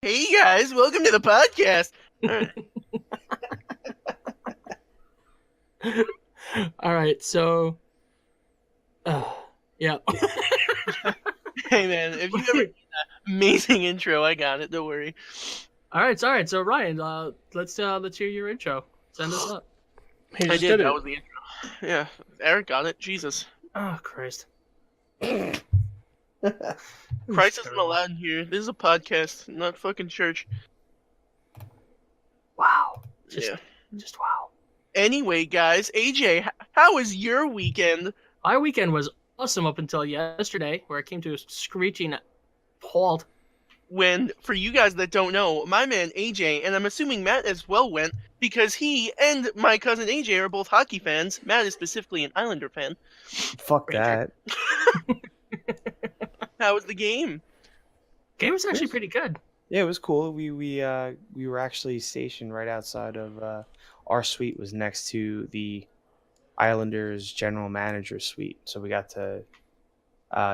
Hey guys, welcome to the podcast. All right, so, yeah. Hey man, if you ever need that amazing intro, I got it. Don't worry. All right. So Ryan, let's hear your intro. Send us up. He I just did. did That it. was the intro. Yeah, Eric got it. Jesus, Oh Christ. Christ isn't allowed in here. This is a podcast, not fucking church. Wow. Yeah. Just wow. Anyway, guys, AJ, how was your weekend? My weekend was awesome up until yesterday, where it came to a screeching halt. When, for you guys that don't know, my man AJ, and I'm assuming Matt as well went, because he and my cousin AJ are both hockey fans. Matt is specifically an Islander fan. Fuck Ranger. that. How was the game? Game was actually pretty good. Yeah, it was cool. We were actually stationed right outside of our suite was next to the Islanders general manager suite, so we got to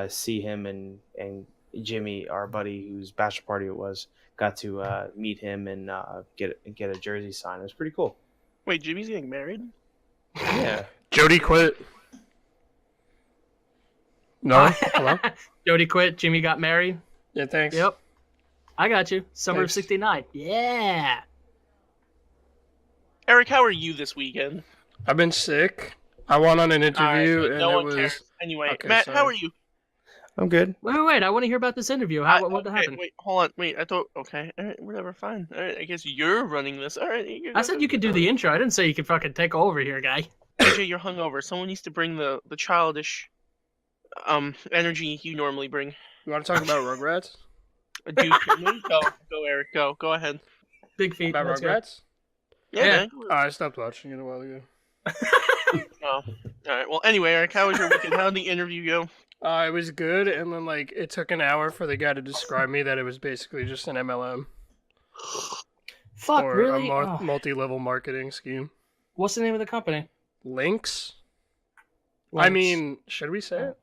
see him and Jimmy, our buddy whose bachelor party it was, got to meet him and get a jersey signed. It was pretty cool. Wait, Jimmy's getting married? Yeah. Jody quit. No? Hello? Jody quit. Jimmy got married. Yeah, thanks. Yep. I got you. Summer of Thanks. '69. Yeah. Eric, how are you this weekend? I've been sick. I went on an interview Alright, and no it one was cares. Anyway, Okay, Matt, so- how are you? I'm good. Wait. I want to hear about this interview. What Okay, happened? Wait, hold on. Wait, I thought. Okay, alright, whatever, fine. Alright, I guess you're running this. Alright, I said you could do the intro. I didn't say you could fucking take over here, guy. AJ, you're hungover. Someone needs to bring the childish energy you normally bring. You want to talk about Rugrats? Dude, go, Eric, go ahead. Big feet. About Let's go. Rugrats? Yeah. Yeah. Man. Oh, I stopped watching it a while ago. Oh. Alright, well, anyway, Eric, how was your weekend? How did the interview go? It was good, and then it took an hour for the guy to describe me that it was basically just an MLM Fuck, or really? a multi-level marketing scheme. What's the name of the company? Links? I mean, should we say it?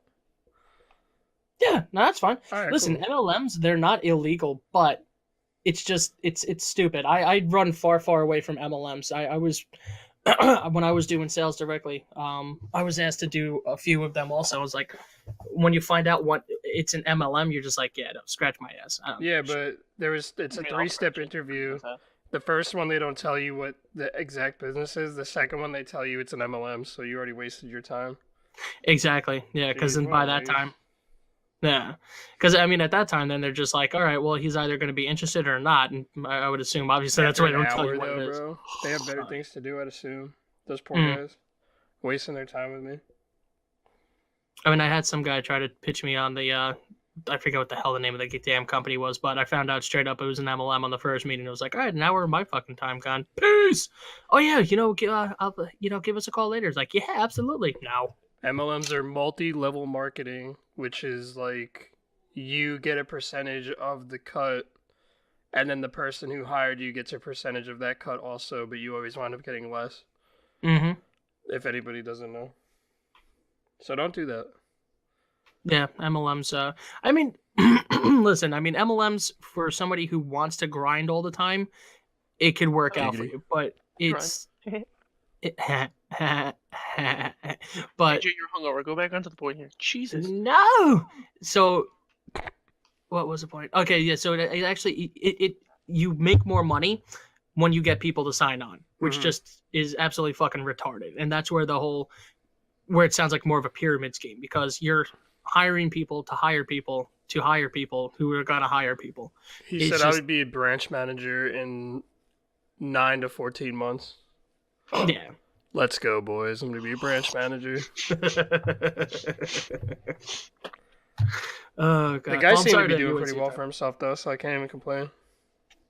Yeah, no, that's fine. All right, Listen, cool. MLMs, they're not illegal, but it's just, it's stupid. I run far away from MLMs. I was, when I was doing sales directly, I was asked to do a few of them also. I was like, when you find out what it's an MLM, you're just like, yeah, no, scratch my ass. Yeah, but it's a I mean, three-step interview. The first one, they don't tell you what the exact business is. The second one, they tell you it's an MLM, so you already wasted your time. Exactly. Yeah, because then by that time, yeah, because I mean at that time, then they're just like, all right, well, he's either going to be interested or not, and I would assume obviously that's why they don't tell you what it is. Bro. They have better things to do, I'd assume. Those poor guys, wasting their time with me. I mean, I had some guy try to pitch me on the, I forget what the hell the name of the damn company was, but I found out straight up it was an MLM on the first meeting. It was like, all right, now we're my fucking time gone. Peace. Oh yeah, I'll give us a call later. It's like, yeah, absolutely. No. MLMs are multi-level marketing, which is like you get a percentage of the cut, and then the person who hired you gets a percentage of that cut also, but you always wind up getting less. Mm-hmm. If anybody doesn't know. So don't do that. Yeah, MLMs. I mean, listen. I mean, MLMs for somebody who wants to grind all the time, it could work out for you. But it's, but AJ, you're hungover. Go back onto the point here. Jesus. no. So, what was the point? Okay, yeah. So it actually you make more money when you get people to sign on, which just is absolutely fucking retarded. And that's where where it sounds like more of a pyramid scheme, because you're hiring people to hire people to hire people who are gonna hire people. He said I would be a branch manager in 9 to 14 months. Yeah. Let's go, boys. I'm going to be a branch manager. Oh, God. The guy I'm seemed sorry to be that doing you pretty would well see for himself, though, so I can't even complain.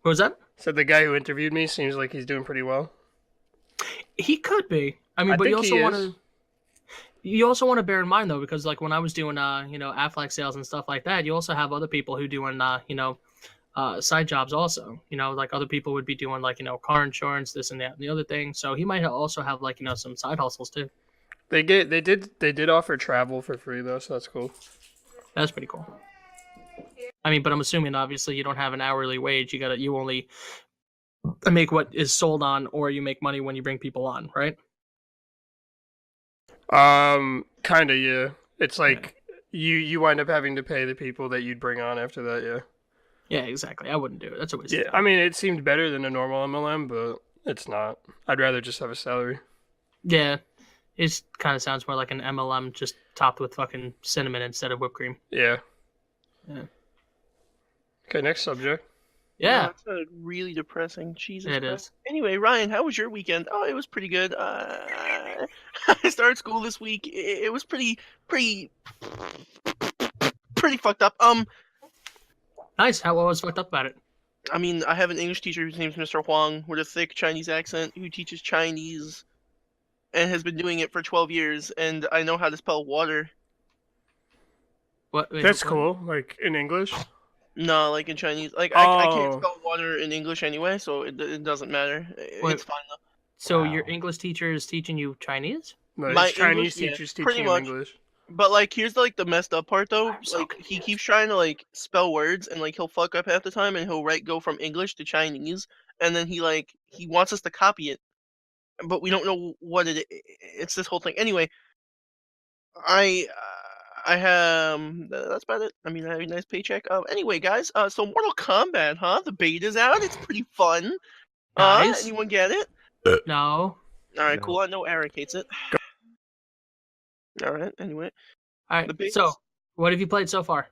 What was that? Said the guy who interviewed me seems like he's doing pretty well. He could be. I mean, I but think you also he want is. to. You also want to bear in mind though, because like when I was doing Aflac sales and stuff like that, you also have other people who doing side jobs also. Like other people would be doing car insurance, this and that and the other thing. So he might also have some side hustles too. They did offer travel for free though, so that's cool. That's pretty cool. I mean, but I'm assuming obviously you don't have an hourly wage. You only make what is sold on, or you make money when you bring people on, right? Kinda, yeah. It's like you wind up having to pay the people that you'd bring on after that, yeah. Yeah, exactly. I wouldn't do it. That's a waste Yeah, of I time. mean, it seemed better than a normal MLM, but it's not. I'd rather just have a salary. Yeah, it kind of sounds more like an MLM just topped with fucking cinnamon instead of whipped cream. Yeah. Yeah. Okay, next subject. Yeah, That sounded really depressing. Jesus it Christ. is. Anyway, Ryan, how was your weekend? Oh, it was pretty good. I started school this week. It was pretty fucked up. Nice. What was fucked up about it? I mean, I have an English teacher whose name's Mr. Huang with a thick Chinese accent who teaches Chinese and has been doing it for 12 years, and I know how to spell water. What? Wait, That's what? cool. Like in English. No, like in Chinese. Like, I can't Oh, spell water in English anyway, so it doesn't matter. Wait, It's fine though. So your Wow. English teacher is teaching you Chinese? no, My his Chinese English, yeah, teacher's pretty teaching him much. English. But like, here's like the messed up part though. I'm so Like, he confused. keeps trying to like spell words, and like he'll fuck up half the time, and he'll go from English to Chinese, and then he wants us to copy it, but we don't know what it's this whole thing. Anyway, I have that's about it. I mean, I have a nice paycheck. Anyway, guys, so Mortal Kombat, huh? The beta's out. It's pretty fun. Nice. Anyone get it? No. All right, No. cool. I know Eric hates it. All right. Anyway, All right. the beta. So, what have you played so far?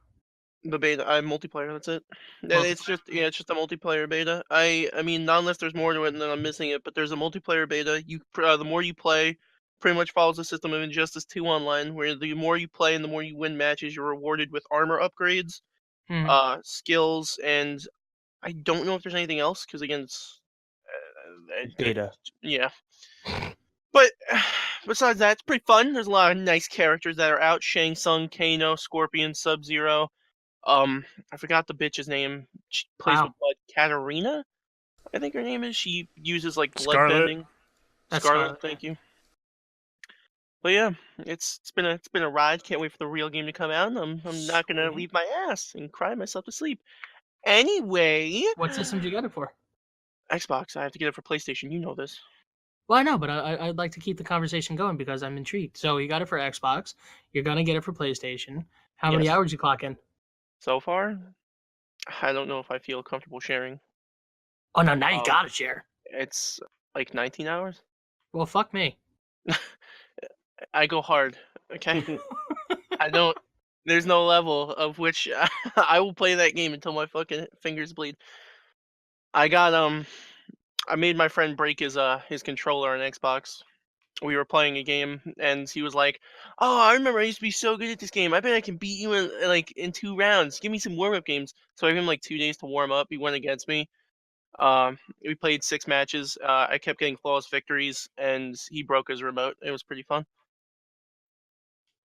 The beta, I multiplayer. That's it. It's just it's just a multiplayer beta. I mean, not unless there's more to it and then I'm missing it. But there's a multiplayer beta. The more you play, pretty much follows the system of Injustice 2 Online, where the more you play and the more you win matches, you're rewarded with armor upgrades, Hmm. skills, and I don't know if there's anything else because again, it's Beta. yeah. But besides that, it's pretty fun. There's a lot of nice characters that are out: Shang Tsung, Kano, Scorpion, Sub Zero. I forgot the bitch's name. She plays with Wow. blood. Katarina, I think her name is. She uses like blood Scarlet. bending. That's Scarlet, Scarlet. thank you. But yeah, it's been a ride. Can't wait for the real game to come out. And I'm not gonna Sweet. leave my ass and cry myself to sleep. Anyway, What system did you get it for? Xbox. I have to get it for PlayStation. You know this. Well, I know, but I'd like to keep the conversation going because I'm intrigued. So you got it for Xbox. You're gonna get it for PlayStation. How many Yes. hours you clock in? So far, I don't know if I feel comfortable sharing. Oh no, now you Um, gotta share. It's like 19 hours. Well, fuck me. I go hard. Okay. I don't. There's no level of which I will play that game until my fucking fingers bleed. I got I made my friend break his controller on Xbox. We were playing a game and he was like, "Oh, I remember I used to be so good at this game. I bet I can beat you in 2 rounds. Give me some warm up games." So I gave him like 2 days to warm up. He went against me. We played 6 matches. I kept getting flawless victories, and he broke his remote. It was pretty fun.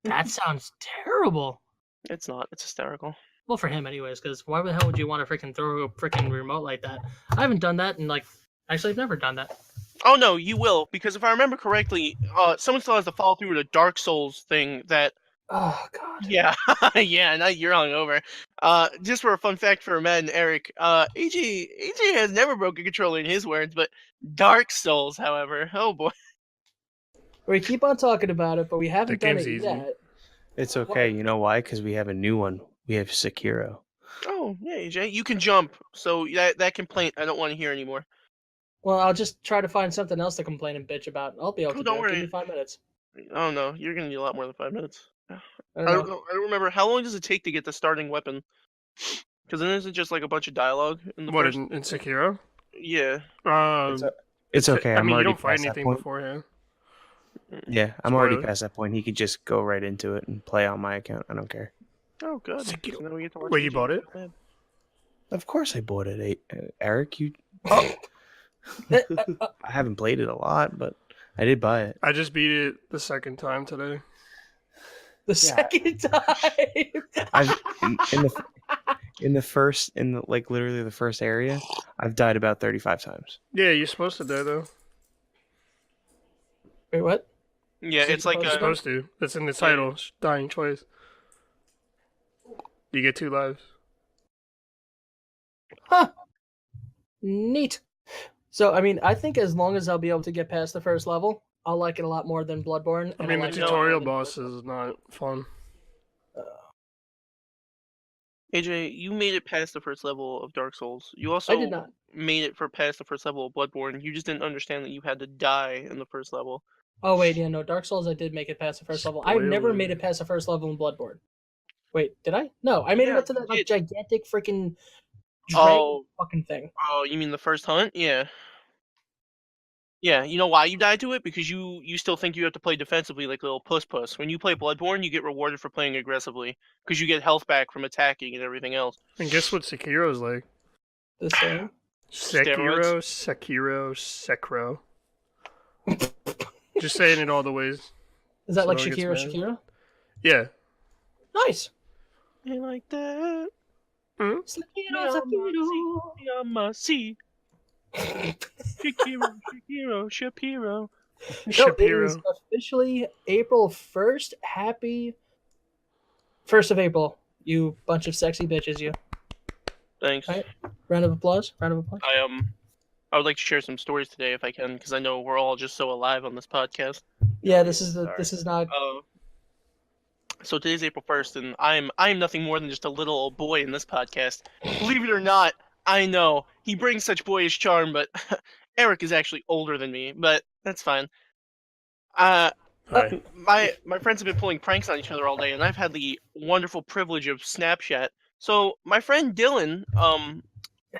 That sounds terrible. It's not. It's hysterical. Well, for him, anyways, because why the hell would you want to freaking throw a freaking remote like that? I haven't done that in like. Actually, I've never done that. Oh no, you will, because if I remember correctly, someone still has to follow through with a Dark Souls thing that Oh god. yeah, yeah, now you're hungover. Just for a fun fact for Matt and Eric, AJ has never broken a controller in his words, but Dark Souls, however, oh boy. We keep on talking about it, but we haven't That done game's it easy. yet. It's okay. You know why? Because we have a new one. We have Sekiro. Oh yeah, AJ, you can jump, so that complaint I don't want to hear anymore. Well, I'll just try to find something else to complain and bitch about. I'll be able Oh, to don't do it. Give worry. me 5 minutes. Oh no, you're gonna need a lot more than 5 minutes. I I don't don't know. know. I don't remember how long does it take to get the starting weapon? Because then isn't it just like a bunch of dialogue in the What first? in Sekiro? Yeah. It's okay. I I'm mean, you already don't fight past that anything point. beforehand. Yeah, I'm already Spoiler. past that point. He could just go right into it and play on my account. I don't care. Oh, good. Sekiro. So now we get to watch Wait, you AJ bought get it? mad. Of course, I bought it. Eric, you. I haven't played it a lot, but I did buy it. I just beat it the second time today. The second time. I've like literally the first area, I've died about 35 times. Yeah, you're supposed to die though. Wait, what? Yeah, So it's like You're supposed to. That's in the title. Dying twice. You get 2 lives. Huh. Neat. So, I mean, I think as long as I'll be able to get past the first level, I'll like it a lot more than Bloodborne. I And mean, I'll the like it a lot tutorial more than boss Bloodborne. is not fun. AJ, you made it past the first level of Dark Souls. You I also did not. made it past the first level of Bloodborne. You just didn't understand that you had to die in the first level. Oh, wait, yeah, no, Dark Souls, I did make it past the first level. I've never made it Spoiler. past the first level in Bloodborne. Wait, did I? No, I made it Yeah, up to that you like did. gigantic freaking dragon Oh, fucking thing. oh, you mean the first hunt? Yeah. Yeah, you know why you died to it? Because you still think you have to play defensively like a little puss. When you play Bloodborne, you get rewarded for playing aggressively because you get health back from attacking and everything else. And guess what Sekiro's like? The same. Sekiro, Steroids. Sekiro. Just saying it all the ways. Is that So like no one gets Shakira, mad. Shakira? Yeah. Nice. Ain't like that. Hmm? Shakira, Shakira. Yamasi. Shakiro, Shapiro. So it is Shapiro. officially April 1st. Happy 1st of April, you bunch of sexy bitches, you. Thanks. Right. Round of applause. Round of applause. I would like to share some stories today if I can, because I know we're all just so alive on this podcast. Yeah, this is not. So today's April 1st, and I'm nothing more than just a little old boy in this podcast. Believe it or not, I know he brings such boyish charm, but Eric is actually older than me, but that's fine. Hi. My friends have been pulling pranks on each other all day, and I've had the wonderful privilege of Snapchat. So my friend Dylan,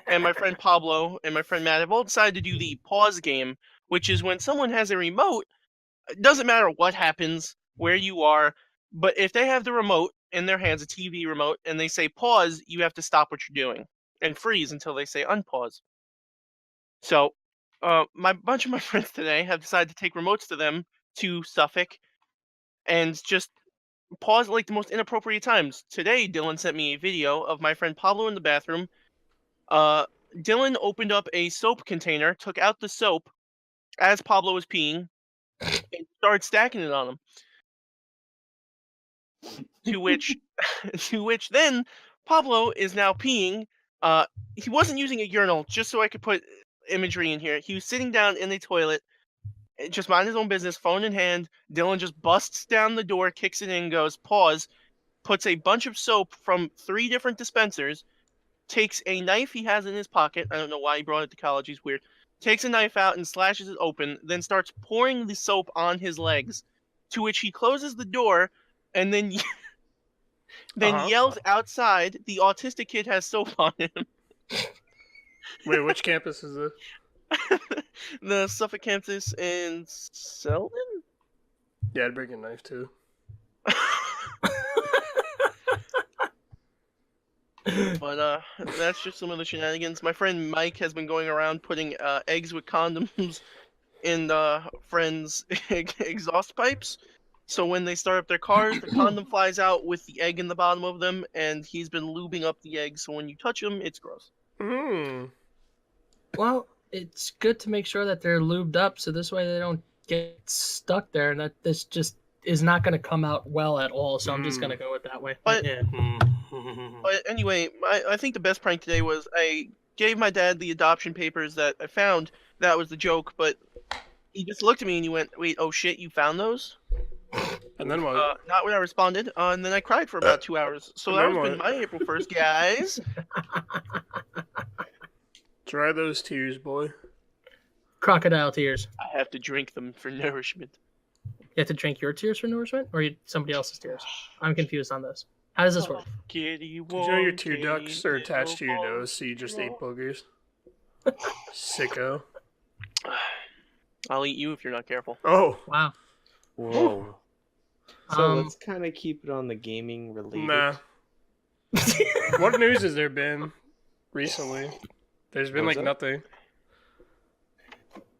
and my friend Pablo and my friend Matt have all decided to do the pause game, which is when someone has a remote, it doesn't matter what happens, where you are, but if they have the remote in their hands, a TV remote, and they say pause, you have to stop what you're doing and freeze until they say unpause. So, my bunch of my friends today have decided to take remotes to them to Suffolk and just pause at like the most inappropriate times. Today, Dylan sent me a video of my friend Pablo in the bathroom. Uh, Dylan opened up a soap container, took out the soap as Pablo was peeing, and started stacking it on him. To which, to which then Pablo is now peeing. He wasn't using a urinal, just so I could put imagery in here. He was sitting down in the toilet, just mind his own business, phone in hand. Dylan just busts down the door, kicks it in, goes pause, puts a bunch of soap from 3 different dispensers, takes a knife he has in his pocket. I don't know why he brought it to college. He's weird. Takes a knife out and slashes it open, then starts pouring the soap on his legs. To which he closes the door, and then yells outside. The autistic kid has soap on him. Wait, which campus is this? The Suffolk campus in Selden. Yeah, I'd bring a knife too. But that's just some of the shenanigans. My friend Mike has been going around putting eggs with condoms in friends' exhaust pipes. So when they start up their cars, the condom flies out with the egg in the bottom of them, and he's been lubing up the egg. So when you touch them, it's gross. Well, it's good to make sure that they're lubed up, so this way they don't get stuck there, and that this just is not going to come out well at all. So I'm just going to go with that way. But- yeah. But anyway, I think the best prank today was I gave my dad the adoption papers that I found. That was the joke, but he just looked at me and he went, "Wait, oh shit, you found those?" And then what? Not when I responded, and then I cried for about 2 hours. So And that then has been what? my April 1st, guys. Dry those tears, boy. Crocodile tears. I have to drink them for nourishment. You have to drink your tears for nourishment, or somebody else's tears? I'm confused on this. How does this work? Kitty Did you know your tear ducts are attached to your nose, so you just ate boogers? Sicko. I'll eat you if you're not careful. Oh, Wow. Whoa. So Um, let's kind of keep it on the gaming related. nah. What news has there been recently? There's been What's like that? nothing.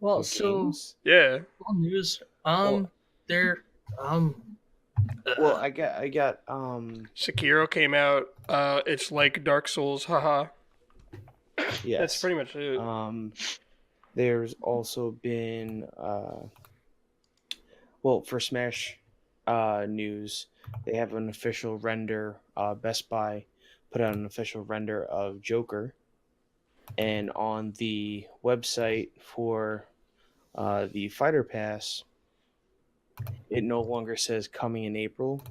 Well, so Games? Yeah. all news. Well- They're Well, I got Sekiro came out. It's like Dark Souls, haha. yes. That's pretty much it. There's also been well, for Smash news, they have an official render. Best Buy put out an official render of Joker. and on the website for the Fighter Pass, it no longer says coming in April.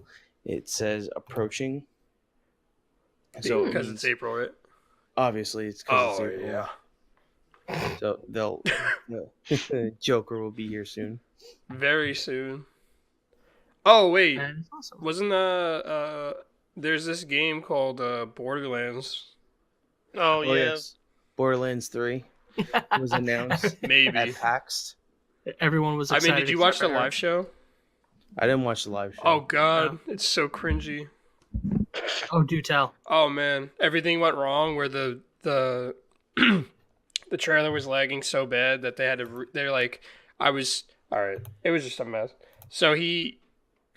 It says approaching. So Because it's April, right? obviously it's because Oh it's April. yeah. So the Joker will be here soon. Very soon. Oh wait, And it's awesome. wasn't there's this game called Borderlands? Oh yeah. Yes. Borderlands 3 was announced Maybe. at PAX. Everyone was I excited. mean, did you watch the except for her. live show? I didn't watch the live show. Oh god, it's so cringy. Oh, do tell. Oh man, everything went wrong where the the trailer was lagging so bad that they had to they're like all right, it was just a mess. So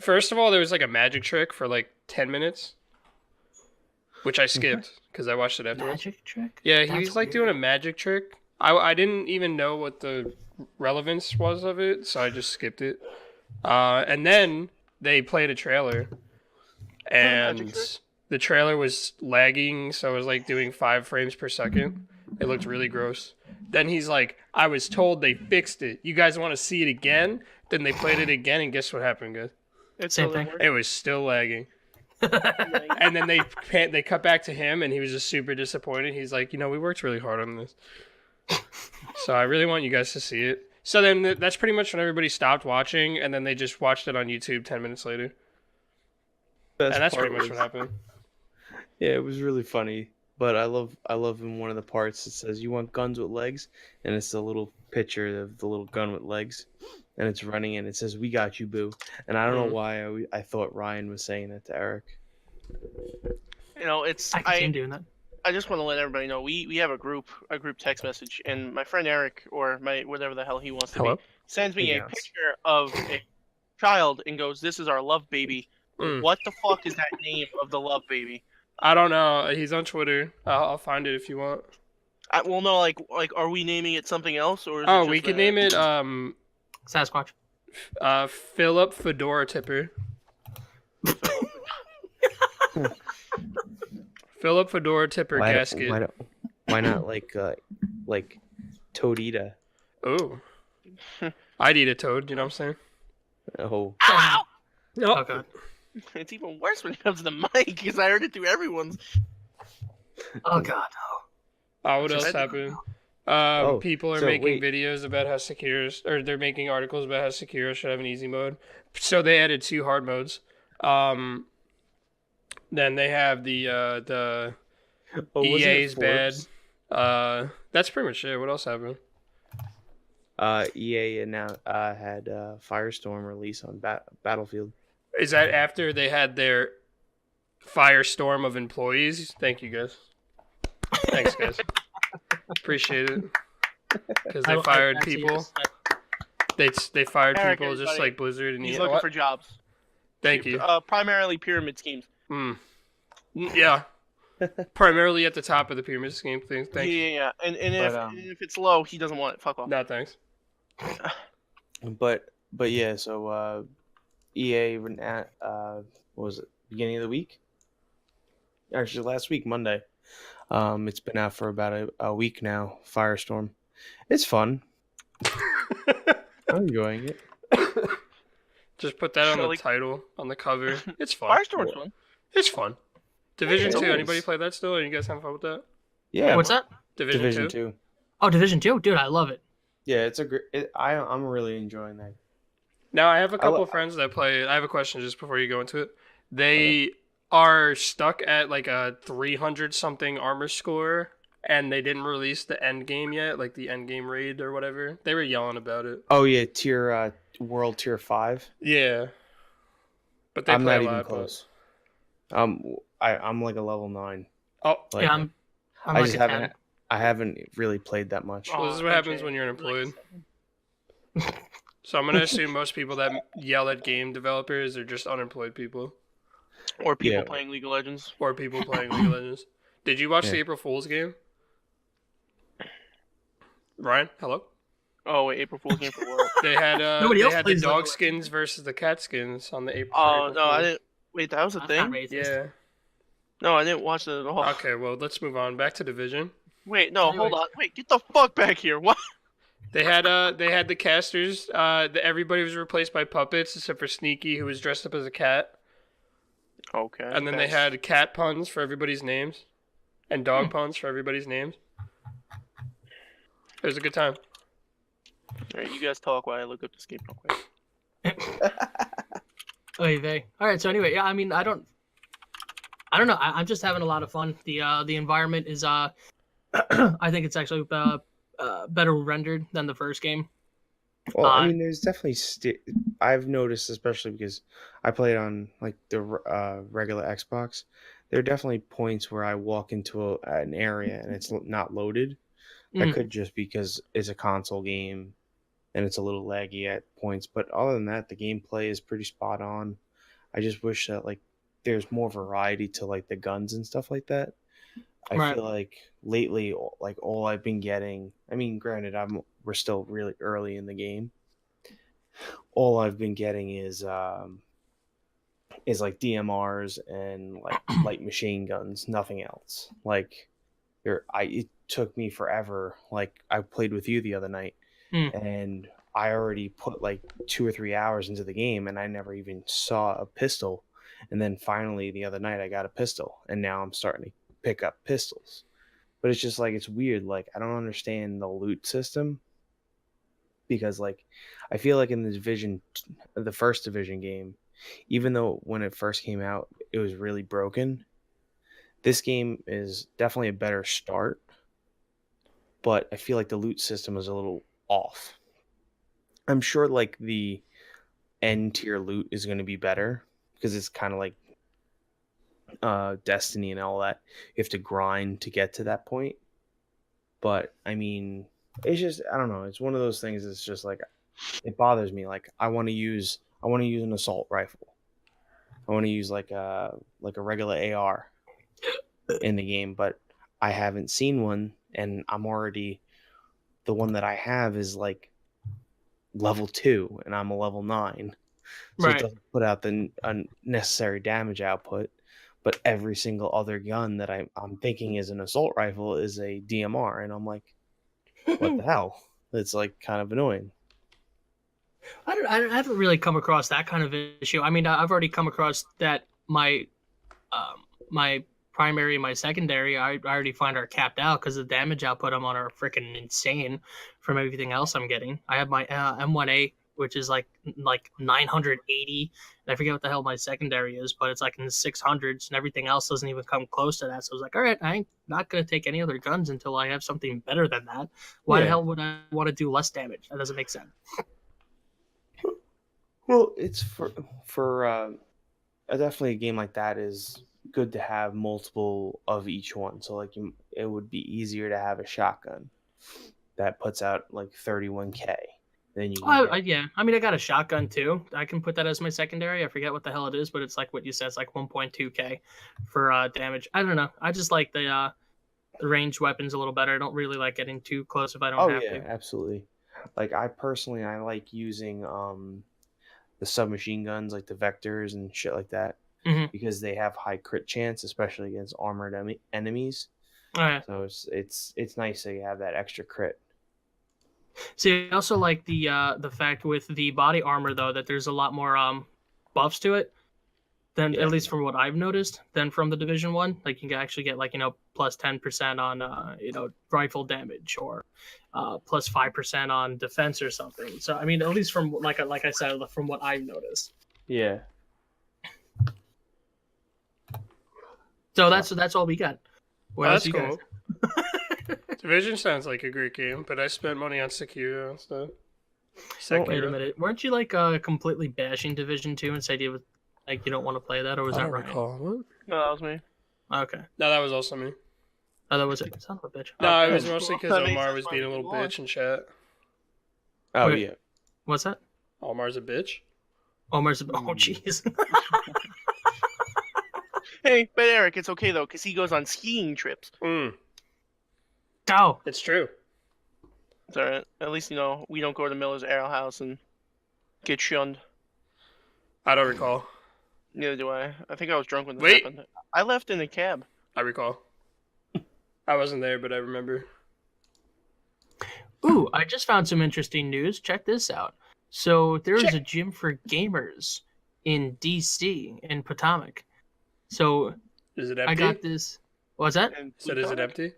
first of all, there was like a magic trick for like 10 minutes, which I skipped because I watched it afterwards. Magic trick? Yeah, he That's was like doing a magic trick. I didn't even know what the relevance was of it, so I just skipped it. And then they played a trailer, and the trailer was lagging, so it was like doing 5 frames per second. It looked really gross. Then he's like, I was told they fixed it. You guys want to see it again? Then they played it again, and guess what happened, guys? Same thing. It was still lagging. And then they cut back to him, and he was just super disappointed. He's like, we worked really hard on this. So I really want you guys to see it. So then that's pretty much when everybody stopped watching, and then they just watched it on YouTube 10 minutes later. Best And that's part pretty much was- what happened. Yeah, it was really funny. But I love in one of the parts it says you want guns with legs, and it's a little picture of the little gun with legs, and it's running and it says we got you, boo. And I don't know why I thought Ryan was saying that to Eric. It's I can see him doing that. I just want to let everybody know we have a group text message, and my friend Eric, or my whatever the hell he wants to Hello? be, sends me Hey, a Alex. picture of a child and goes, "This is our love baby." What the fuck is that name of the love baby? I don't know. He's on Twitter. I'll find it if you want. Well, no, like, are we naming it something else, or is Oh, it we just could a- name it Sasquatch. Philip Fedora Tipper. Philip Fedora Tipper gasket. Why not like Toadita? Oh. I'd eat a toad, you know what I'm saying? Oh, Ow! Oh god. It's even worse when it comes to the mic because I heard it through everyone's. Oh god. Oh, what Just- else happened? People are so making wait. videos about how Sekiro's, or they're making articles about how Sekiro should have an easy mode. So they added 2 hard modes. Then they have the Oh, wasn't it EA's bad. Forbes? That's pretty much it. What else happened? EA now had Firestorm release on Battlefield. Is that after they had their firestorm of employees? Thank you, guys. Thanks, guys. Appreciate it. Because they fired actually, people. yes, They fired Eric, people just everybody, like Blizzard and He's EA. looking What? for jobs. Thank you. Primarily pyramid schemes. Yeah. Primarily at the top of the pyramid scheme thing. Thanks. Yeah. And But, if it's low, he doesn't want it. Fuck off. No, thanks. But yeah, so EA what was it, beginning of the week? Actually, last week, Monday. It's been out for about a week now. Firestorm. It's fun. I'm enjoying it. Just put that on the Like- title, on the cover. It's fun. Firestorm's fun. It's fun. Division Yeah, 2. it is. Anybody play that still? Are you guys having fun with that? Yeah. What's that? Division 2? 2. Oh, Division 2? Dude, I love it. Yeah, it's a great. I'm really enjoying that. Now, I have a couple li- friends that play. I have a question just before you go into it. They are stuck at like a 300 something armor score, and they didn't release the end game yet, like the end game raid or whatever. They were yelling about it. Oh yeah, world tier 5. Yeah. But they I'm play not a even lot, but- close. I'm like a level 9. Oh, Like, Yeah, I'm I like just a haven't. 10. I haven't really played that much. Oh, well, this is what happens okay. when you're Like unemployed. 7. So I'm gonna assume most people that yell at game developers are just unemployed people Or people Yeah. playing League of Legends. or people playing League of Legends. Did you watch the Yeah. April Fool's game? Ryan, hello. Oh wait, April Fool's game for World. They had Nobody they else had the plays League of dog Legends. skins versus the cat skins on the April. Oh April no, I Fool's. didn't. Wait, that was a That's not thing. racist. Yeah. No, I didn't watch it at all. Okay, well let's move on back to Division. Wait, no, hold Anyways. on. Wait, get the fuck back here. What? They had the casters. Everybody was replaced by puppets except for Sneaky, who was dressed up as a cat. Okay. And then they had cat puns for everybody's names, and dog puns for everybody's names. It was a good time. Alright, you guys talk while I look up this game real quick. Oy vey. All right. So anyway, yeah. I mean, I don't know. I'm just having a lot of fun. The environment is I think it's actually better rendered than the first game. Well, I mean, there's definitely I've noticed, especially because I played on like the regular Xbox. There are definitely points where I walk into an area and it's not loaded. That could just because it's a console game and it's a little laggy at points. But other than that, the gameplay is pretty spot on. I just wish that like there's more variety to like the guns and stuff like that. I feel like lately, like all I've been getting. I mean, granted, we're still really early in the game. All I've been getting is like DMRs and like light machine guns. Nothing else. Like, it took me forever. Like I played with you the other night, and I already put like 2 or 3 hours into the game, and I never even saw a pistol. And then finally the other night I got a pistol, and now I'm starting to pick up pistols. But it's just like it's weird. Like I don't understand the loot system because like I feel like in the first Division game, even though when it first came out it was really broken, this game is definitely a better start. But I feel like the loot system is a little off. I'm sure like the end tier loot is going to be better because it's kind of like Destiny and all that. You have to grind to get to that point. But I mean, it's just I don't know. It's one of those things. It's just like it bothers me. Like I want to use an assault rifle. I want to use like a regular AR in the game, but I haven't seen one, and the one that I have is like level 2, and I'm a level 9, so it doesn't put out the necessary damage output. But every single other gun that I'm thinking is an assault rifle is a DMR, and I'm like, what the hell? It's like kind of annoying. I haven't really come across that kind of issue. I mean, I've already come across that my primary and my secondary, I already find are capped out because the damage output I'm on are freaking insane from everything else I'm getting. I have my M1A, which is like 980, and I forget what the hell my secondary is, but it's like in the 600s, and everything else doesn't even come close to that. So I was like, all right, I ain't not gonna take any other guns until I have something better than that. Why the hell would I want to do less damage? That doesn't make sense. Well, it's for definitely a game like that is good to have multiple of each one. So like it would be easier to have a shotgun that puts out like 31k. Then you yeah. I mean, I got a shotgun too. I can put that as my secondary. I forget what the hell it is, but it's like what you said. It's like 1.2k for damage. I don't know. I just like the ranged weapons a little better. I don't really like getting too close if I don't have to. Absolutely. Like I like using the submachine guns, like the vectors and shit like that, because they have high crit chance, especially against armored enemies. Oh, yeah. So it's nice that you have that extra crit. See, I also like the fact with the body armor though that there's a lot more buffs to it than at least from what I've noticed than from the Division 1. Like you can actually get like plus 10% on rifle damage or plus 5% on defense or something. So I mean, at least from like I said, from what I've noticed. Yeah. So that's all we got. What else That's cool. Division sounds like a great game, but I spent money on Sekiro instead. Wait a minute. Weren't you like completely bashing Division 2 and said you don't want to play that, or was that right? Recall. What? No, that was me. Okay. No, that was also me. Oh, that was it. Son of a bitch. No, it was mostly because Omar was being a little bitch in chat. Oh, Wait. yeah. What's that? Omar's a bitch? Omar's a... Oh, jeez. Hey, but Eric, it's okay though, because he goes on skiing trips. Oh. It's true. It's alright. At least, we don't go to Miller's Ale House and get shunned. I don't recall. Neither do I. I think I was drunk when this happened. I left in a cab. I recall. I wasn't there, but I remember. Ooh, I just found some interesting news. Check this out. So there is Check. a gym for gamers in DC in Potomac. So Is it I empty? got this. What's that? And Said, is it Potomac? empty?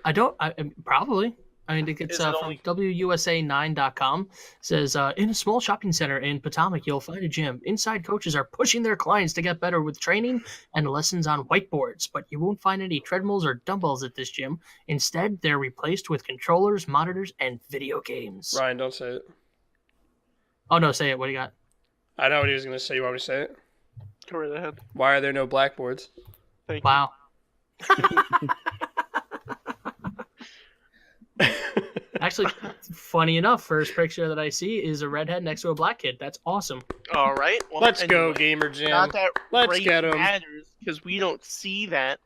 I don't. Probably. I mean, it's Is it from only- WUSA9.com. Says in a small shopping center in Potomac, you'll find a gym. Inside coaches are pushing their clients to get better with training and lessons on whiteboards, but you won't find any treadmills or dumbbells at this gym. Instead, they're replaced with controllers, monitors, and video games. Ryan, don't say it. Oh no, say it. What do you got? I know what he was going to say. You want me to say it? Go right ahead. Why are there no blackboards? Thank Wow. Actually, funny enough, first picture that I see is a redhead next to a black kid. That's awesome. you. All right. Well, Let's go, anyway, Gamer Jam. Not that Let's race get 'em. matters because we don't see that.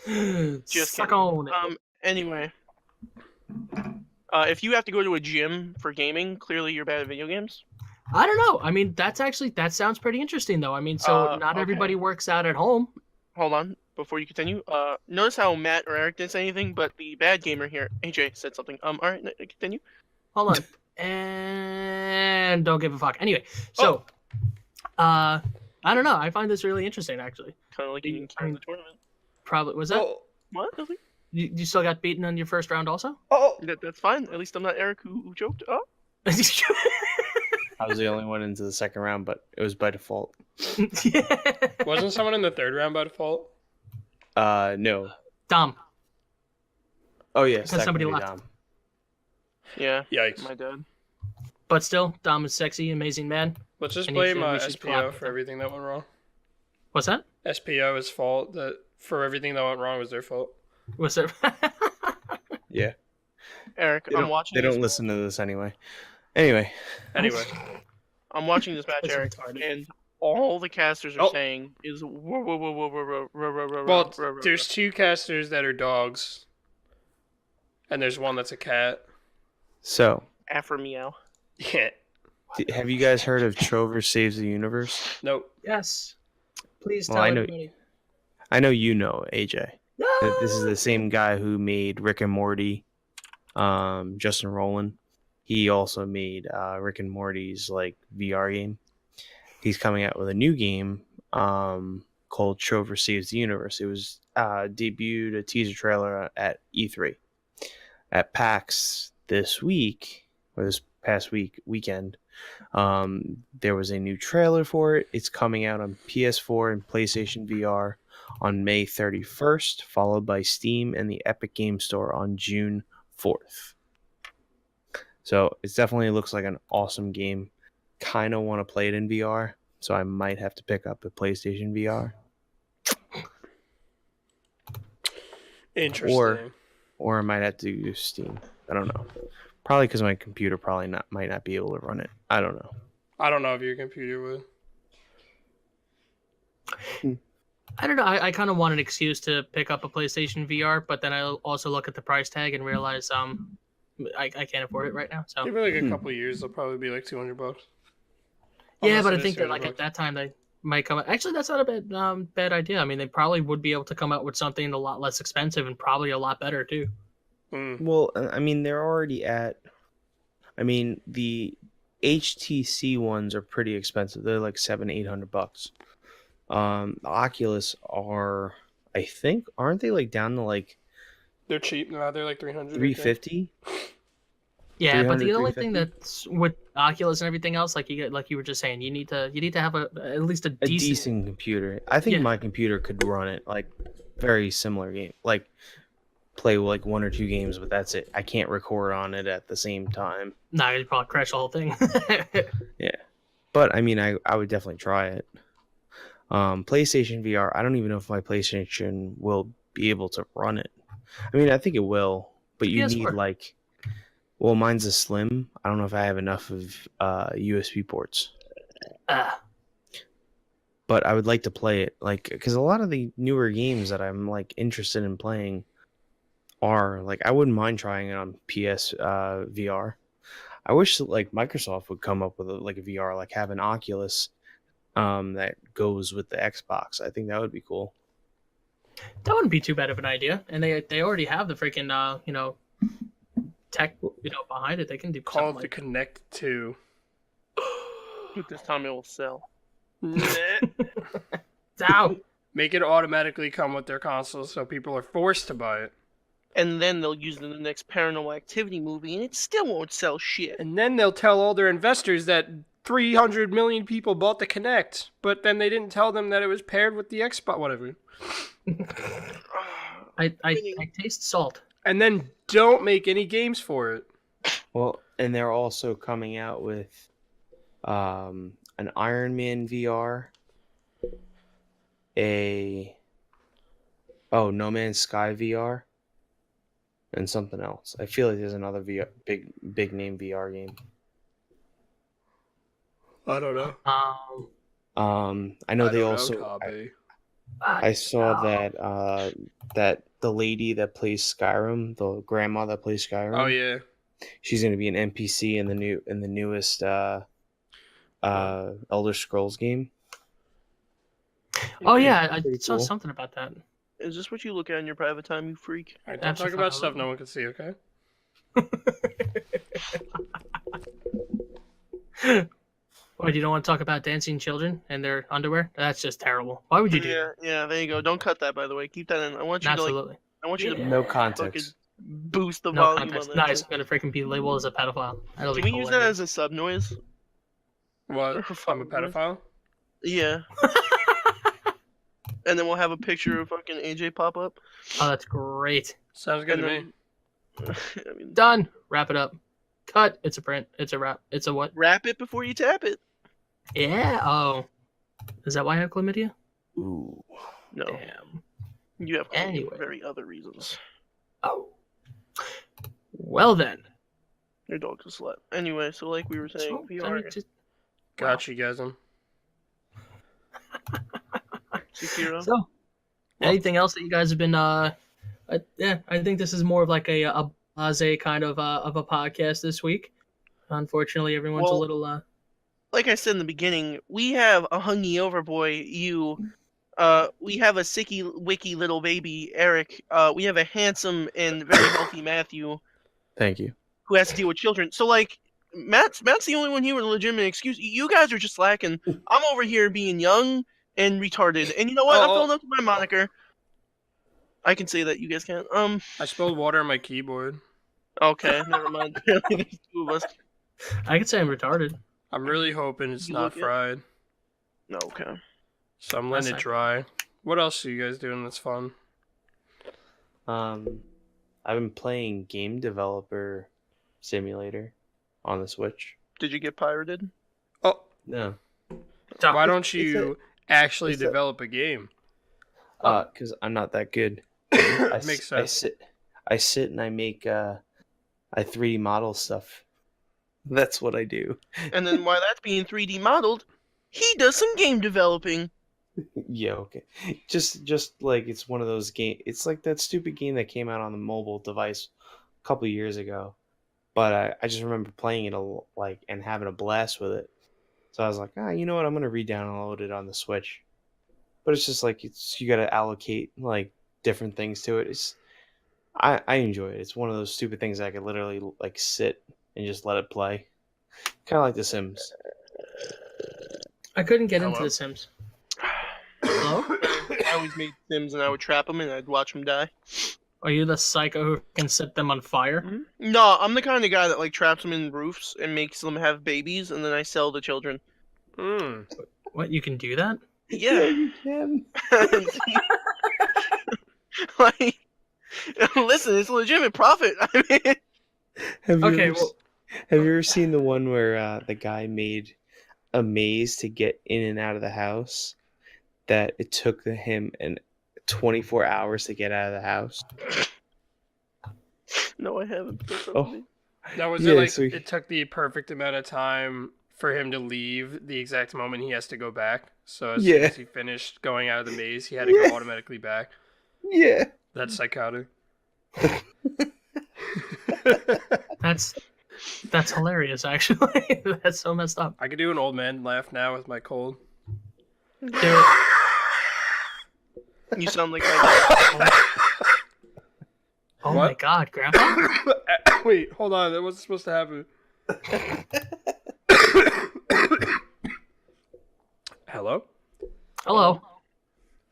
Just Suck kidding. on it. Anyway, if you have to go to a gym for gaming, clearly you're bad at video games. I don't know. I mean, that sounds pretty interesting, though. I mean, so not okay. everybody works out at home. Hold on, before you continue. Notice how Matt or Eric didn't say anything, but the bad gamer here, AJ, said something. All right, continue. Hold on. And don't give a fuck. Anyway, so, I don't know. I find this really interesting, actually. Kind of like you didn't care in the tournament. Probably was that Oh, What? Nothing? you still got beaten on your first round, also? oh, That's fine. At least I'm not Eric who joked. Oh, I was the only one into the second round, but it was by default. wasn't someone in the third round by default? No. Dom. Oh yes, Because somebody technically left. Dom. yeah. Yikes. My dad. But still, Dom is sexy, amazing man. Let's just And he blame said we should SPO clap. for everything that went wrong. What's that? SPO's fault that for everything that went wrong was their fault. Was there? Yeah. Eric, They I'm don't, watching. they this don't listen to this anyway. Anyway, Anyway, I'm watching this match, That's Eric, retarded. and all the casters are Oh. saying is well, there's two casters that are dogs, and there's one that's a cat. so Afro meow. Yeah. have you guys heard of Trover Saves the Universe? Nope. Yes. Please Well, tell I know- everybody. I know you know, AJ. No! This is the same guy who made Rick and Morty, Justin Rowland. He also made Rick and Morty's like VR game. He's coming out with a new game called Trover Saves the Universe. It was debuted a teaser trailer at E3. At PAX this week, or this past weekend, there was a new trailer for it. It's coming out on PS4 and PlayStation VR on May 31st, followed by Steam and the Epic Game Store on June 4th. So it definitely looks like an awesome game. Kind of want to play it in VR, so I might have to pick up a PlayStation VR. Interesting. Or I might have to use Steam. I don't know. Probably because my computer might not be able to run it. I don't know. I don't know if your computer would. I don't know. I kind of want an excuse to pick up a PlayStation VR, but then I also look at the price tag and realize I can't afford it right now. So Give it like a couple years, they'll probably be like $200. yeah, Unless but it I is think that like $200. at that time they might come out. Actually, that's not a bad idea. I mean, they probably would be able to come out with something a lot less expensive and probably a lot better too. Mm. Well, I mean, they're already at. I mean, the HTC ones are pretty expensive. They're like $700-800. The Oculus are, I think, aren't they like down to like They're cheap now. They're like 300. $350? Yeah, but the 300, only thing 350? that's with Oculus and everything else, like you were just saying, you need to have at least a A decent. decent computer. I think Yeah. my computer could run it like very similar game, like play like one or two games, but that's it. I can't record on it at the same time. Nah, you'd probably crash the whole thing. But I mean, I would definitely try it. PlayStation VR. I don't even know if my PlayStation will be able to run it. I mean, I think it will, but you need PS4. like. Well, mine's a slim. I don't know if I have enough of USB ports. But I would like to play it, like, because a lot of the newer games that I'm like interested in playing are like I wouldn't mind trying it on PS VR. I wish that, like Microsoft would come up with like a VR, like have an Oculus that goes with the Xbox. I think that would be cool. That wouldn't be too bad of an idea, and they already have the freaking tech behind it. They can do Call it something the like Connect 2. Dude, this time it will sell. that. Ow. Make it automatically come with their consoles so people are forced to buy it. And then they'll use it in the next Paranormal Activity movie, and it still won't sell shit. And then they'll tell all their investors that 300 million people bought the Kinect, but then they didn't tell them that it was paired with the Xbox, whatever. I taste salt. And then don't make any games for it. Well, and they're also coming out with an Iron Man VR, No Man's Sky VR, and something else. I feel like there's another big name VR game. I don't know. I know they also. I saw that the lady that plays Skyrim, the grandma that plays Skyrim. Oh yeah. She's going to be an NPC in the newest Elder Scrolls game. Oh yeah, I Pretty saw cool. something about that. Is this what you look at in your private time, you freak? Alright, don't talk about stuff no one can see, okay? What, you don't want to talk about dancing children and their underwear? That's just terrible. Why would you do that? Yeah, there you go. Don't cut that, by the way. Keep that in. I want you Absolutely. I want you to No fucking context. boost the No volume context. on that. Nice. Gonna freaking be labeled as a pedophile. That'll Can be we use that as a sub noise? What? I'm a pedophile? Yeah. And then we'll have a picture of fucking AJ pop up. Oh, that's great. Sounds good to me. I mean, Done. Wrap it up. Cut. It's a print. It's a wrap. It's a what? wrap it before you tap it. Yeah. Oh. Is that why I have chlamydia? Ooh. No, Damn. you have Anyway. for very other reasons. Oh. Well then. Your dog's a slut. Anyway, so like we were saying, So, VR. I mean, just- Got you, guys. Sekiro. So, anything else that you guys have been? Yeah, I think this is more of like a blase kind of a podcast this week. Unfortunately, everyone's a Well, little Like I said in the beginning, we have a hungy over boy, you. We have a sicky wicky little baby, Eric. We have a handsome and very healthy Matthew, Thank you. who has to deal with children. So like, Matt's the only one here with a legitimate excuse. You guys are just slacking. I'm over here being young and retarded, and you know what? I'm filling up to my moniker. I can say that. You guys can't. I spilled water on my keyboard. Okay, never mind. There's two of us. I could say I'm retarded. I'm really hoping it's You not look it? fried. No, okay. So I'm letting it That's dry. What else are you guys doing that's fun? I've been playing Game Developer Simulator on the Switch. Did you get pirated? Oh, No, why don't you actually it's a- develop a game? because I'm not that good. I Makes I sense. sit and I make I 3D model stuff. That's what I do. And then while that's being 3D modeled, he does some game developing. Yeah, okay. Just like it's one of those game. It's like that stupid game that came out on the mobile device a couple of years ago. But I just remember playing it and having a blast with it. So I was like, you know what? I'm gonna re-download it on the Switch. But it's just like you gotta allocate like different things to it. I enjoy it. It's one of those stupid things I could literally like sit and just let it play. Kind of like The Sims. I couldn't get into Hello? The Sims. Hello? I always made Sims and I would trap them and I'd watch them die. Are you the psycho who can set them on fire? No, I'm the kind of guy that like traps them in roofs and makes them have babies and then I sell the children. Mm. What, you can do that? Yeah. you can. Like, listen, it's a legitimate profit. I mean, Have you Okay, ever, well- have you ever seen the one where the guy made a maze to get in and out of the house that it took him 24 hours to get out of the house? no, I haven't. Oh, Now was Yeah, it like so it took the perfect amount of time for him to leave the exact moment he has to go back? So as soon Yeah. as he finished going out of the maze, he had to go Yeah. automatically back. yeah. That's psychotic. That's hilarious, actually. That's so messed up. I could do an old man laugh now with my cold. There, You sound like my dad. Oh What? my god, Grandpa! Wait, hold on. That wasn't supposed to happen. Hello? Hello.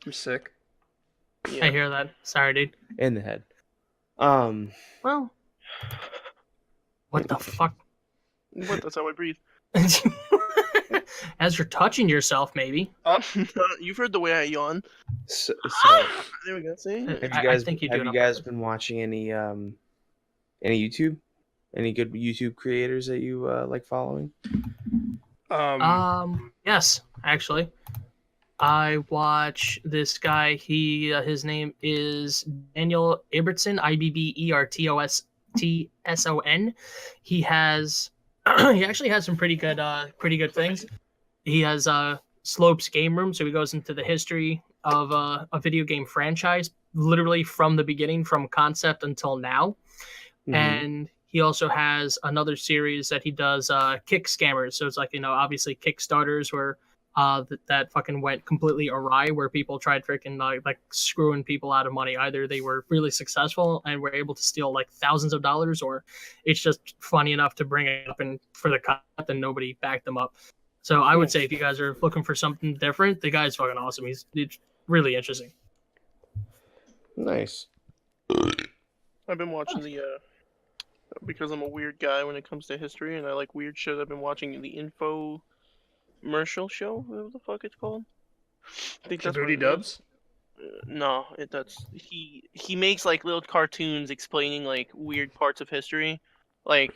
I'm sick. Yeah. I hear that. Sorry, dude. In the head. Well, what the fuck? What? That's how I breathe. As you're touching yourself, maybe. You've heard the way I yawn. So, There we go. See? have you I guys think you do have it you on guys purpose. been watching any YouTube? Any good YouTube creators that you like following? Yes, actually. I watch this guy. His name is Daniel Ibbotson, Ibbertosson. He has he actually has some pretty good things. He has Slopes Game Room, so he goes into the history of a video game franchise, literally from the beginning, from concept until now. Mhm. And he also has another series that he does, Kick Scammers. So it's like, obviously Kickstarters where that fucking went completely awry, where people tried freaking like screwing people out of money. Either they were really successful and were able to steal like thousands of dollars, or it's just funny enough to bring it up and for the cut and nobody backed them up. So I would say if you guys are looking for something different, the guy's fucking awesome. It's really interesting. Nice. I've been watching the because I'm a weird guy when it comes to history and I like weird shit. I've been watching the infomercial show, whatever the fuck it's called. I think that's what Djibouti it is. Dubs? No, that's he makes like little cartoons explaining like weird parts of history. Like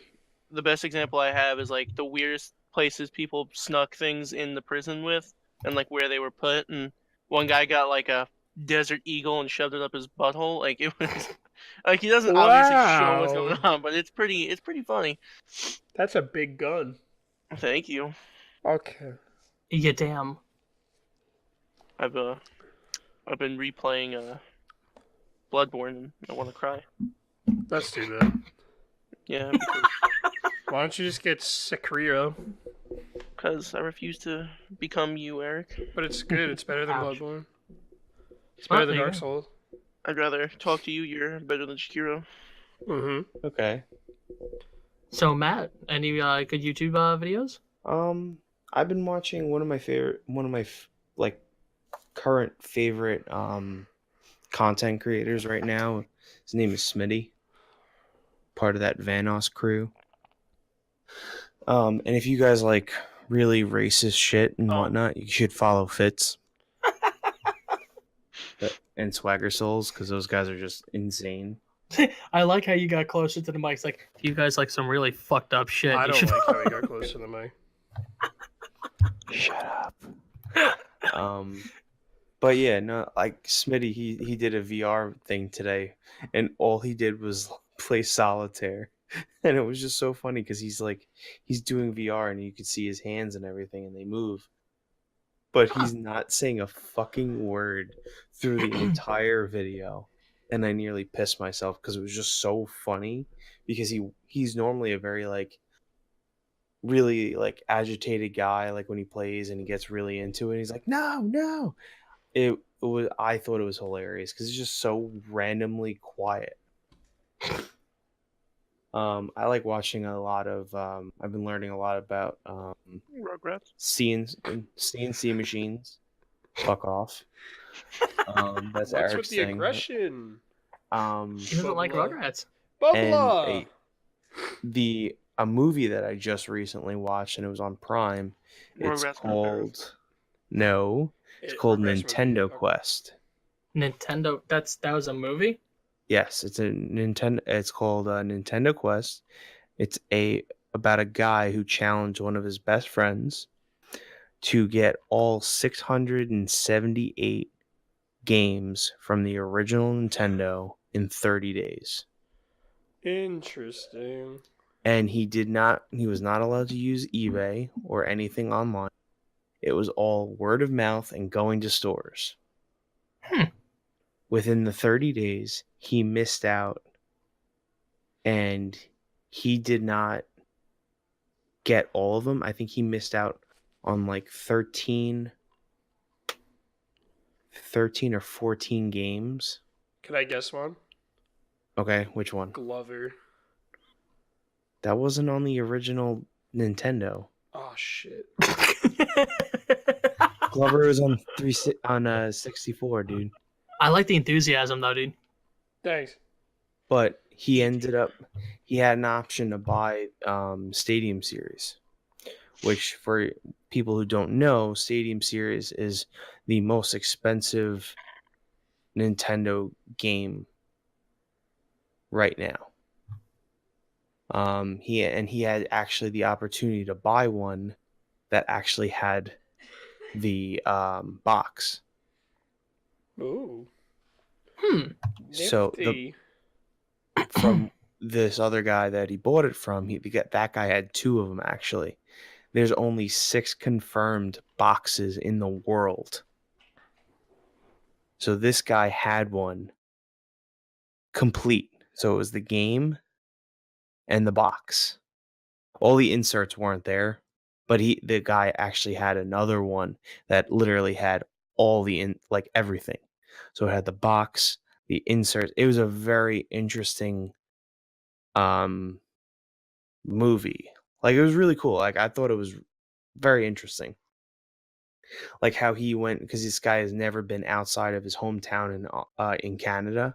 the best example I have is like the weirdest places people snuck things in the prison with and like where they were put, and one guy got like a desert eagle and shoved it up his butthole. Like it was like he doesn't obviously show what's going Wow. on, but it's pretty funny. That's a big gun. Thank you. Okay. Yeah, damn. I've been replaying Bloodborne and I want to cry. That's too bad. Yeah, Why don't you just get Sekiro? because I refuse to become you, Eric. But it's good. It's better than Ouch. Bloodborne. It's Well, better than there you Dark go. Souls. I'd rather talk to you. You're better than Shakiro. Mm-hmm. Okay. So Matt, any good YouTube videos? I've been watching one of my like current favorite content creators right now. His name is Smitty, part of that Vanos crew. And if you guys like really racist shit and whatnot, you should follow Fitz and Swagger Souls, because those guys are just insane. I like how you got closer to the mic. It's like, if you guys like some really fucked up shit, I you don't should... like how he got close to the mic. Shut up. But yeah, no, like Smitty, he did a VR thing today, and all he did was play solitaire, and it was just so funny because he's doing VR and you could see his hands and everything, and they move, but he's not saying a fucking word through the entire video, and I nearly pissed myself because it was just so funny, because he's normally a very like really like agitated guy, like when he plays and he gets really into it, he's like no. It was, I thought it was hilarious because it's just so randomly quiet. I like watching a lot of I've been learning a lot about Rugrats. CNC machines. Fuck off. That's What's Eric's with the thing. aggression? He doesn't like Rugrats. Bubla! A movie that I just recently watched, and it was on Prime. It's Rugrats called It's called Rugrats Nintendo movie. Quest. Nintendo. That was a movie. Yes, it's a Nintendo. It's called Nintendo Quest. It's about a guy who challenged one of his best friends to get all 678 games from the original Nintendo in 30 days. Interesting. And he was not allowed to use eBay or anything online. It was all word of mouth and going to stores. Within the 30 days, he missed out, and he did not get all of them. I think he missed out on like 13 13 or 14 games. Can I guess one? Okay, which one? Glover. That wasn't on the original Nintendo. Oh shit. Glover was on 64, dude. I like the enthusiasm though, dude. Thanks. But he had an option to buy Stadium Series, which for people who don't know, Stadium Series is the most expensive Nintendo game right now. He had actually the opportunity to buy one that actually had the box. Ooh. So Nifty. from this other guy that he bought it from, that guy had 2 of them actually. There's only 6 confirmed boxes in the world. So this guy had one complete. So it was the game and the box. All the inserts weren't there, but the guy actually had another one that literally had all everything. So it had the box, the inserts. It was a very interesting movie. Like, it was really cool. Like, I thought it was very interesting. Like how he went, because this guy has never been outside of his hometown in Canada,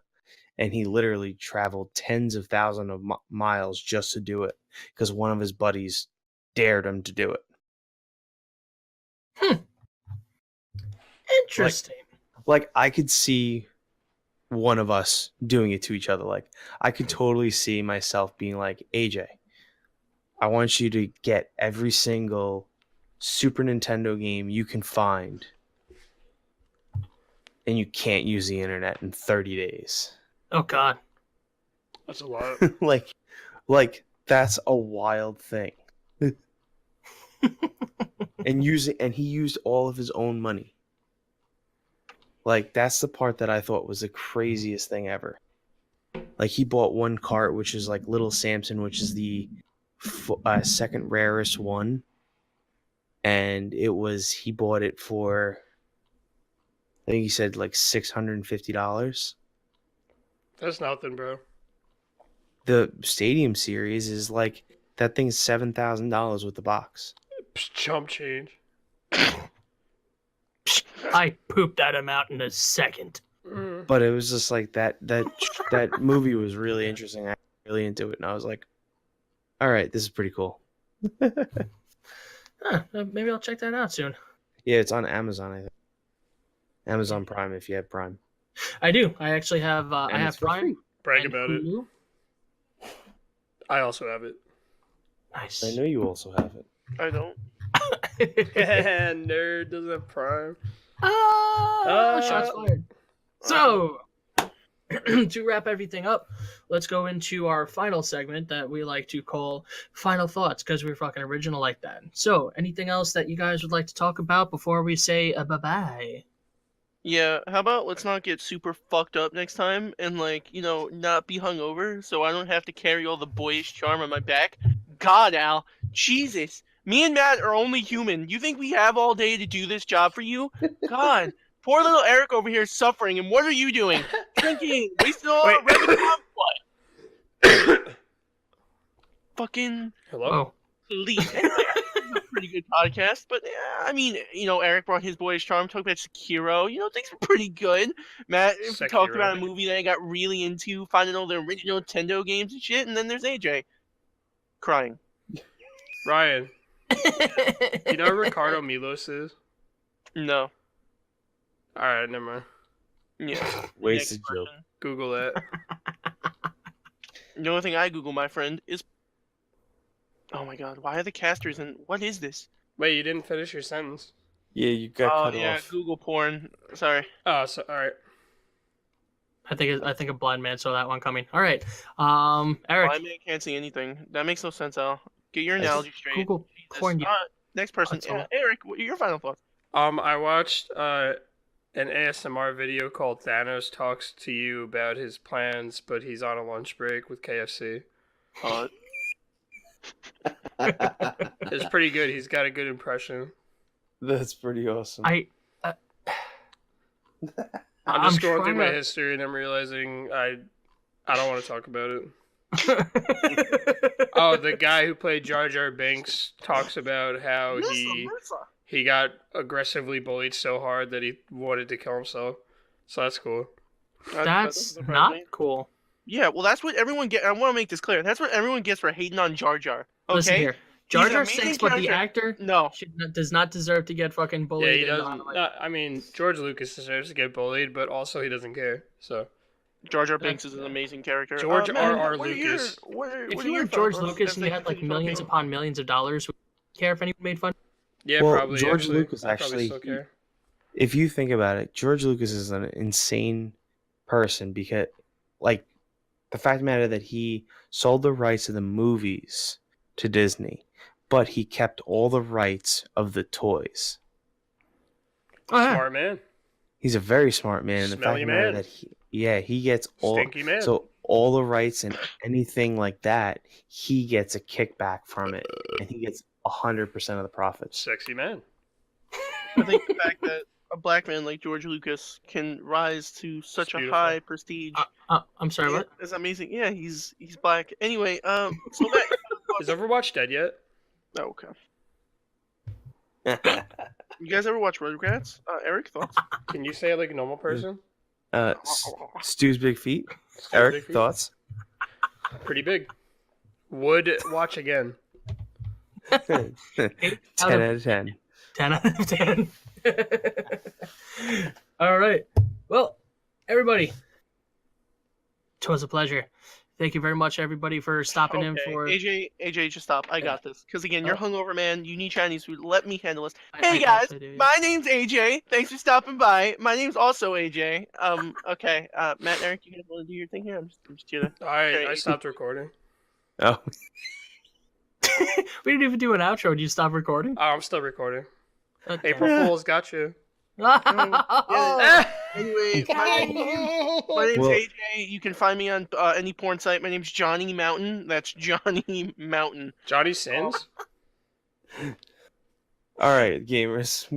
and he literally traveled tens of thousands of miles just to do it because one of his buddies dared him to do it. Interesting. Like I could see one of us doing it to each other. Like I could totally see myself being like, AJ, I want you to get every single Super Nintendo game you can find, and you can't use the internet in 30 days. Oh God. That's a lot. like that's a wild thing. and he used all of his own money. Like that's the part that I thought was the craziest thing ever. Like he bought one cart, which is like Little Samson, which is the second rarest one, and he bought it for, I think he said like $650. That's nothing, bro. The Stadium Series is like, that thing's $7,000 with the box. Chump change. I pooped that amount in a second. But it was just like that movie was really interesting. I was really into it, and I was like, all right, this is pretty cool. Maybe I'll check that out soon. Yeah, it's on Amazon, I think. Amazon Prime, if you have Prime. I do. I actually have. I have Prime. Free. Brag and about Hulu. it. I also have it. Nice. I know you also have it. I don't. Nerd doesn't have Prime. Shots fired. So, to wrap everything up, let's go into our final segment that we like to call Final Thoughts, because we're fucking original like that. So, anything else that you guys would like to talk about before we say bye-bye? Yeah, how about let's not get super fucked up next time and, like, not be hungover so I don't have to carry all the boyish charm on my back? God, Al. Jesus. Me and Matt are only human. You think we have all day to do this job for you? God. Poor little Eric over here is suffering, and what are you doing? Drinking. Wasting all our revenue on what? Fucking... Hello? Oh. Please. Anyway, this is a pretty good podcast, but I mean, Eric brought his boyish charm, talked about Sekiro, things were pretty good. Matt talked about a movie that I got really into, finding all the original Nintendo games and shit, and then there's AJ. Crying. Ryan. You know who Ricardo Milos is? No. Alright, never mind. Yeah. Wasted joke. Google that. The only thing I Google, my friend, is... Oh my god, why are the casters in... What is this? Wait, you didn't finish your sentence. Yeah, you got cut Oh, yeah, off. Google porn. Sorry. Oh, so alright. I think a blind man saw that one coming. All right, Eric. Blind man can't see anything. That makes no sense, Al. Get your analogy straight. Google porn. Next person. Yeah, Eric, your final thoughts. I watched an ASMR video called Thanos Talks to You about his plans, but he's on a lunch break with KFC. It's pretty good. He's got a good impression. That's pretty awesome. I'm just going through trying my to- history and I'm realizing I don't want to talk about it. Oh, the guy who played Jar Jar Binks talks about how he got aggressively bullied so hard that he wanted to kill himself. So that's cool. That's surprising. not cool. Yeah, well, that's what everyone get. I want to make this clear. That's what everyone gets for hating on Jar Jar. Okay. Listen here. Jar He's an Jar amazing stinks, but the character. actor No. does not deserve to get fucking Yeah, bullied. he and doesn't. I mean, George Lucas deserves to get bullied, but also he doesn't care. So Jar Jar Binks is an amazing character. George man, R.R. what are Lucas. If you were George Lucas and you had like millions upon millions of dollars, would you care if anyone made fun? Yeah, Well, probably. George Lucas I'd probably actually- still care. If you think about it, George Lucas is an insane person because, like, the fact of the matter that he sold the rights of the movies to Disney, but he kept all the rights of the toys. Oh, yeah. Smart man. He's a very smart man. And the fact Smelly of the matter man. that he gets all Stinky man. so all the rights and anything like that, he gets a kickback from it, and he gets 100% of the profits. Sexy man. I think the fact that a black man like George Lucas can rise to such a beautiful. high prestige I'm sorry, what? is amazing. Yeah, he's black. Anyway, so that. Is Overwatch dead yet? Oh, okay. You guys ever watch Rugrats? Eric, thoughts? Can you say it like a normal person? Stu's big feet. Stu's Eric, big feet? thoughts? Pretty big. Would watch again. 10 out of 10. 10 out of 10. All right. Well, everybody, it was a pleasure. Thank you very much, everybody, for stopping in for. AJ, just stop. I got this. Because again, you're Oh. hungover, man. You need Chinese food. Let me handle this. I Hey guys, actually do. my name's AJ. Thanks for stopping by. My name's also AJ. Okay. Matt and Eric, you guys want to do your thing here? I'm just here to. I stopped recording. Oh, We didn't even do an outro. Did you stop recording? Oh, I'm still recording. Okay. April Fool's got you. Yeah. Anyway, my name's Well- AJ. You can find me on any porn site. My name's Johnny Mountain. That's Johnny Mountain. Johnny Sins? all right, gamers.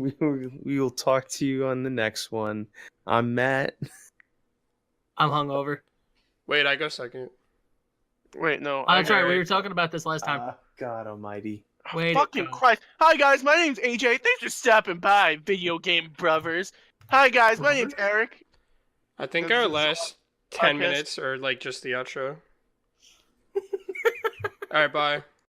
We will talk to you on the next one. I'm Matt. I'm hungover. Wait, I go second. Wait, no. Oh, that's right. We right. were talking about this last time. God Almighty. Wait, Fucking Christ. Hi, guys. My name's AJ. Thanks for stopping by, video game brothers. Hi, guys. My name's Eric. I think This our is last 10 podcast. minutes are like just the outro. Alright, bye.